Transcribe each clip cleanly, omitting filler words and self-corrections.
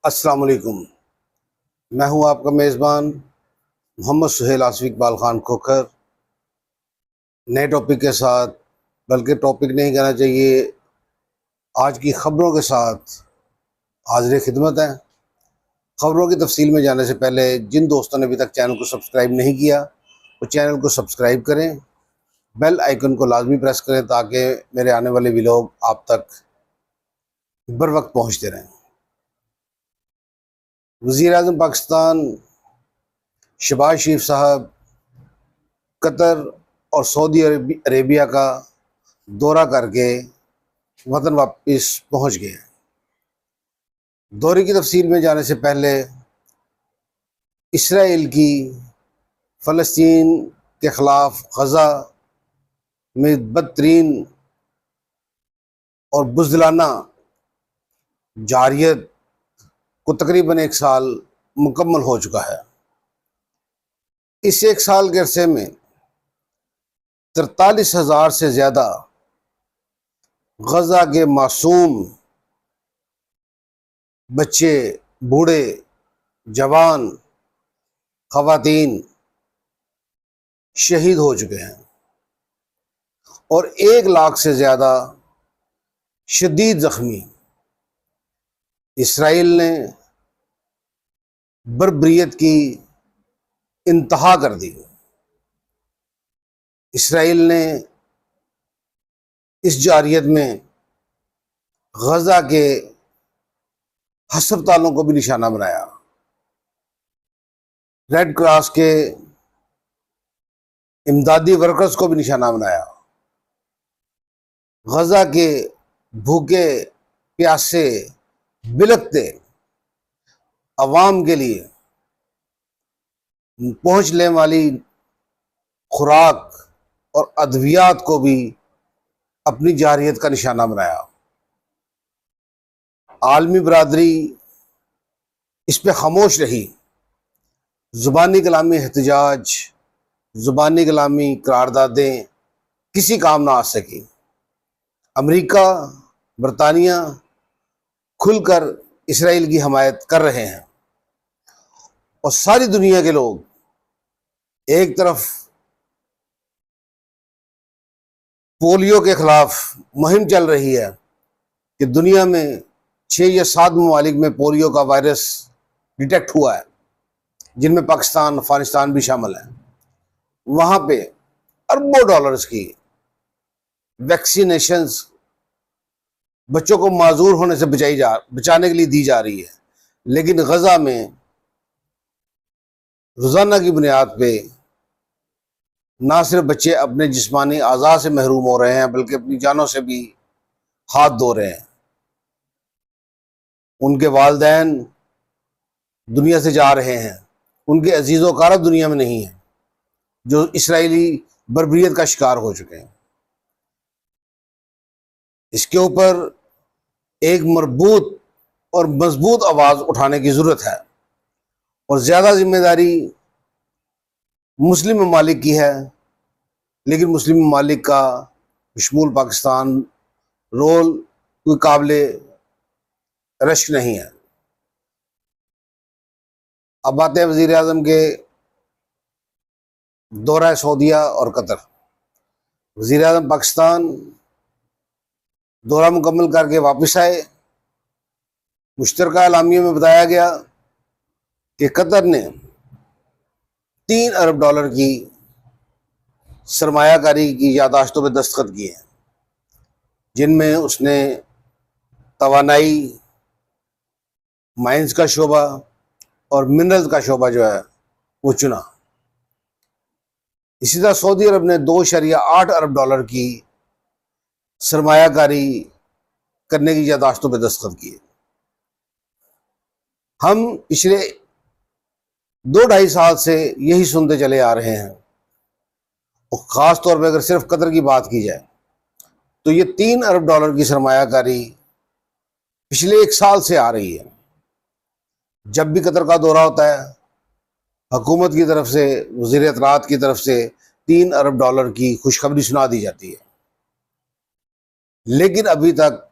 अस्सलाम वालेकुम। मैं हूं आपका मेज़बान मोहम्मद सुहेल आसिफ इकबाल खान खोखर, नए टॉपिक के साथ, बल्कि टॉपिक नहीं कहना चाहिए, आज की ख़बरों के साथ हाज़िर खिदमत है। ख़बरों की तफसील में जाने से पहले जिन दोस्तों ने अभी तक चैनल को सब्सक्राइब नहीं किया वो चैनल को सब्सक्राइब करें, बेल आइकन को लाजमी प्रेस करें ताकि मेरे आने वाले व्लॉग आप तक बर वक्त पहुँचते रहें। वज़ीर-ए-आज़म पाकिस्तान शहबाज शरीफ साहब कतर और सऊदी अरेबिया का दौरा करके वतन वापस पहुंच गए। दौरे की तफसील में जाने से पहले इसराइल की फ़लस्तीन के ख़िलाफ़ गज़ा में बदतरीन और बुज़दिलाना जारियत को तकरीबन एक साल मुकम्मल हो चुका है। इस एक साल के अरसे में 43,000 से ज़्यादा गज़ा के मासूम बच्चे, बूढ़े, जवान, ख़वातीन शहीद हो चुके हैं और 1 लाख से ज़्यादा शदीद ज़ख्मी। इसराइल ने बर्बरियत की इंतहा कर दी। इसराइल ने इस जारियत में गज़ा के हस्पतालों को भी निशाना बनाया, रेड क्रॉस के इमदादी वर्कर्स को भी निशाना बनाया, गज़ा के भूखे प्यासे बिलखते अवाम के लिए पहुंचने वाली खुराक और अद्वियात को भी अपनी जारियत का निशाना बनाया। आलमी बरादरी इस पे खामोश रही। ज़ुबानी कलामी एहतजाज, ज़ुबानी कलामी करारदादें किसी काम ना आ सकी। अमेरिका, बरतानिया खुलकर इसराइल की हमायत कर रहे हैं और सारी दुनिया के लोग, एक तरफ पोलियो के खिलाफ मुहिम चल रही है कि दुनिया में 6 या 7 ममालिक में पोलियो का वायरस डिटेक्ट हुआ है, जिनमें पाकिस्तान, अफगानिस्तान भी शामिल है। वहाँ पे अरबों डॉलर्स की वैक्सीनेशंस बच्चों को माजूर होने से बचाने के लिए दी जा रही है, लेकिन गज़ा में रोज़ाना की बुनियाद पे ना सिर्फ बच्चे अपने जिस्मानी आज़ा से महरूम हो रहे हैं, बल्कि अपनी जानों से भी हाथ धो रहे हैं। उनके वालिदैन दुनिया से जा रहे हैं, उनके अजीज़ व अक़ारब दुनिया में नहीं है, जो इसराइली बर्बरियत का शिकार हो चुके हैं। इसके ऊपर एक मरबूत और मजबूत आवाज़ उठाने की ज़रूरत है और ज़्यादा जिम्मेदारी मुस्लिम ममालिक की है, लेकिन मुस्लिम ममालिक का बशमूल पाकिस्तान रोल कोई काबिले रश्क नहीं है। अब बात है वज़ीर आज़म के दौरा सऊदिया और कतर। वज़ीर आज़म पाकिस्तान दौरा मुकम्मल करके वापस आए। मुश्तरका एलामिया में बताया गया कि कतर ने 3 अरब डॉलर की सरमायाकारी की यादाश्तों पर दस्तखत किए हैं, जिनमें उसने तवानाई, माइंस का शोबा और मिनरल्स का शोबा जो है वो चुना। इसी तरह सऊदी अरब ने 2.8 अरब डॉलर की सरमायाकारी करने की यादाश्तों पर दस्तखत किए। हम पिछले 2-2.5 साल से यही सुनते चले आ रहे हैं और ख़ास तौर पर अगर सिर्फ कतर की बात की जाए तो ये 3 अरब डॉलर की सरमायाकारी पिछले 1 साल से आ रही है। जब भी कतर का दौरा होता है, हुकूमत की तरफ से, वज़ीर इत्तलाआत की तरफ से 3 अरब डॉलर की खुशखबरी सुना दी जाती है, लेकिन अभी तक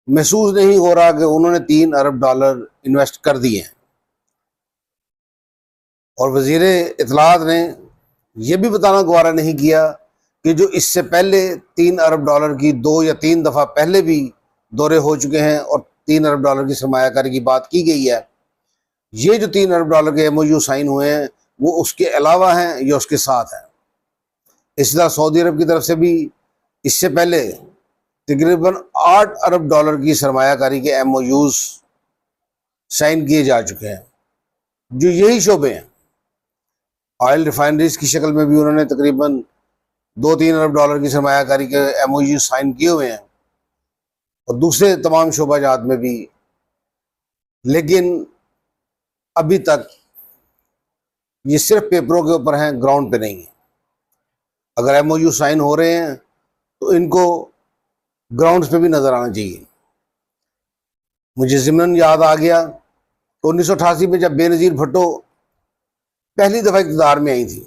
महसूस नहीं हो रहा कि उन्होंने $3 अरब इन्वेस्ट कर दिए हैं। और वजीर इत्तलात ने यह भी बताना गवारा नहीं किया कि जो इससे पहले $3 अरब की 2 या 3 दफ़ा पहले भी दौरे हो चुके हैं और $3 अरब की सरमायाकारी की बात की गई है, ये जो $3 अरब के MOU साइन हुए हैं वो उसके अलावा हैं या उसके साथ हैं। इस तरह सऊदी अरब की तरफ से भी इससे पहले तकरीबन $8 अरब की सरमायाकारी के MOUs साइन किए जा चुके हैं, जो यही शोबे हैं। ऑयल रिफाइनरीज की शक्ल में भी उन्होंने तकरीबन $2-3 अरब की सरमायाकारी के MOU साइन किए हुए हैं और दूसरे तमाम शोबाजात में भी, लेकिन अभी तक ये सिर्फ पेपरों के ऊपर हैं, ग्राउंड पे नहीं है। अगर MOU साइन हो रहे हैं तो इनको ग्राउंड्स पे भी नजर आना चाहिए। मुझे ज़िमनन याद आ गया तो 1988 में जब बेनज़ीर भुट्टो पहली दफा इक़्तिदार में आई थी,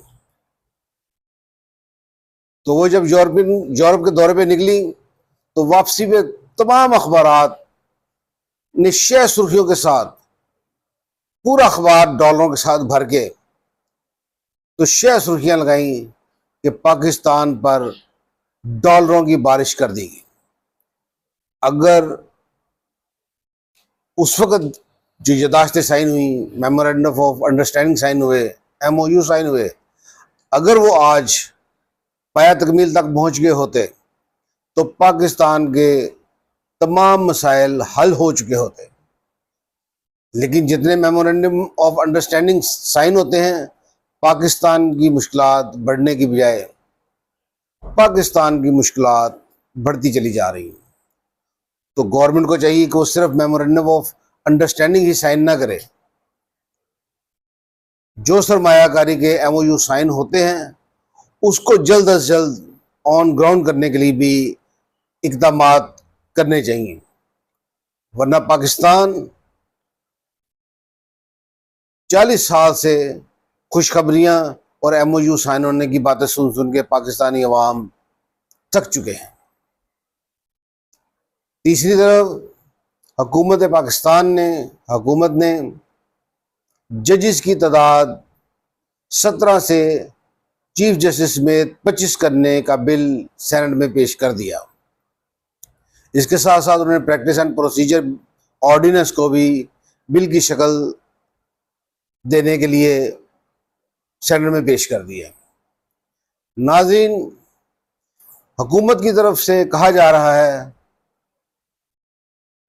तो वो जब यूरोप के दौरे पे निकली तो वापसी पे तमाम अखबारात ने 6 सुर्खियों के साथ, पूरा अखबार डॉलरों के साथ भर के, तो 6 सुर्खियां लगाई कि पाकिस्तान पर डॉलरों की बारिश कर दी गई। अगर उस वक्त जो यदाश्तें साइन हुई, मेमोरेंडम ऑफ अंडरस्टैंडिंग साइन हुए, MOU साइन हुए, अगर वो आज पाया तकमील तक पहुंच गए होते तो पाकिस्तान के तमाम मसाइल हल हो चुके होते। लेकिन जितने मेमोरेंडम ऑफ अंडरस्टैंडिंग साइन होते हैं, पाकिस्तान की मुश्किलात बढ़ने की बजाय पाकिस्तान की मुश्किलात बढ़ती चली जा रही हैं। तो गवर्नमेंट को चाहिए कि वो सिर्फ मेमोरेंडम ऑफ अंडरस्टैंडिंग ही साइन ना करे, जो सरमायाकारी के MOU साइन होते हैं उसको जल्द अज जल्द ऑन ग्राउंड करने के लिए भी इक़दामात करने चाहिए। वरना पाकिस्तान 40 साल से खुशखबरियां और MOU साइन होने की बातें सुन सुन के पाकिस्तानी अवाम थक चुके हैं। तीसरी तरफ हुकूमत ने जजेस की तादाद 17 से चीफ जस्टिस समेत 25 करने का बिल सेनेट में पेश कर दिया। इसके साथ साथ उन्होंने प्रैक्टिस एंड प्रोसीजर ऑर्डिनेंस को भी बिल की शक्ल देने के लिए सेनेट में पेश कर दिया। नाज़रीन, हुकूमत की तरफ से कहा जा रहा है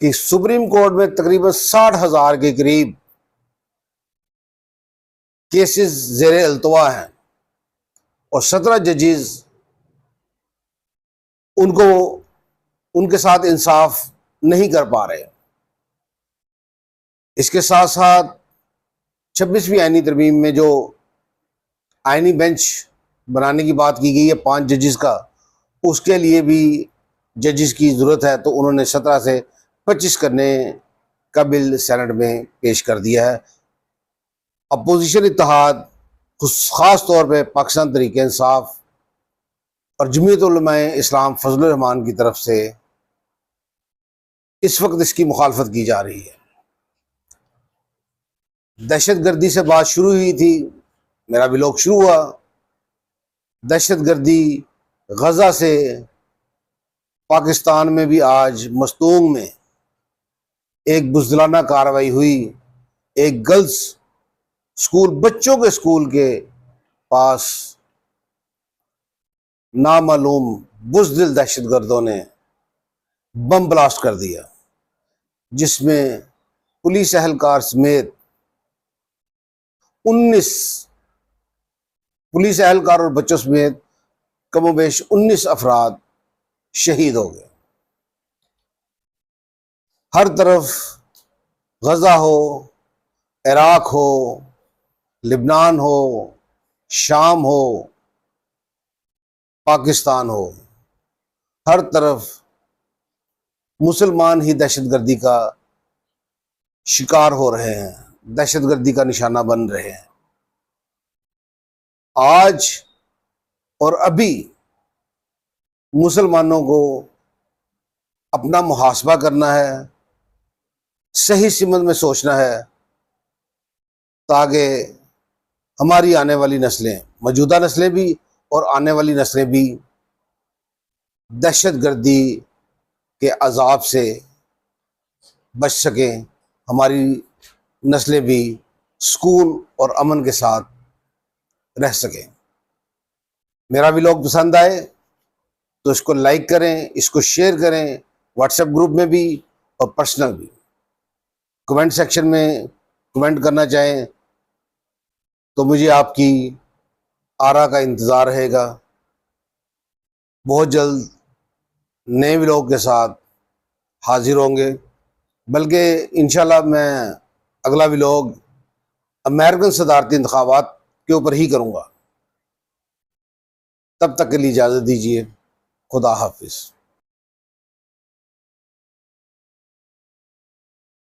कि सुप्रीम कोर्ट में तकरीबन 60,000 के करीब केसेस ज़ेरे अल्तवा हैं और 17 जजेस उनके साथ इंसाफ नहीं कर पा रहे। इसके साथ साथ 26वीं आईनी तरमीम में जो आईनी बेंच बनाने की बात की गई है 5 जजेस का, उसके लिए भी जजेस की ज़रूरत है, तो उन्होंने 17 से 25 करने का बिल सेनेट में पेश कर दिया है। अपोजिशन इत्तेहाद, ख़ास तौर पे पाकिस्तान तहरीक इंसाफ और जमीयत उलमाए इस्लाम फजलुर रहमान की तरफ से इस वक्त इसकी मुखालफत की जा रही है। दहशत गर्दी से बात शुरू हुई थी, मेरा व्लॉग शुरू हुआ दहशत गर्दी गजा से। पाकिस्तान में भी आज मस्तूंग में एक बुज़दिलाना कार्रवाई हुई। एक गर्ल्स स्कूल, बच्चों के स्कूल के पास नामालूम बुज़दिल दहशतगर्दों ने बम ब्लास्ट कर दिया, जिसमें पुलिस एहलकार समेत 19 पुलिस एहलकार और बच्चों समेत कमोबेश 19 अफराद शहीद हो गए। हर तरफ गजा हो, इराक हो, लिबनान हो, शाम हो, पाकिस्तान हो, हर तरफ मुसलमान ही दहशतगर्दी का शिकार हो रहे हैं, दहशतगर्दी का निशाना बन रहे हैं। आज और अभी मुसलमानों को अपना मुहासबा करना है, सही सिमत में सोचना है, ताकि हमारी आने वाली नस्लें, मौजूदा नस्लें भी और आने वाली नस्लें भी दहशत गर्दी के अजाब से बच सकें, हमारी नस्लें भी सुकून और अमन के साथ रह सकें। मेरा व्लॉग पसंद आए तो इसको लाइक करें, इसको शेयर करें, व्हाट्सएप ग्रुप में भी और पर्सनल भी। कमेंट सेक्शन में कमेंट करना चाहें तो मुझे आपकी आरा का इंतज़ार रहेगा। बहुत जल्द नए व्लॉग के साथ हाजिर होंगे, बल्कि इंशाल्लाह मैं अगला व्लॉग अमेरिकन सदारती इंतखाबात के ऊपर ही करूँगा। तब तक के लिए इजाज़त दीजिए। खुदा हाफिज़।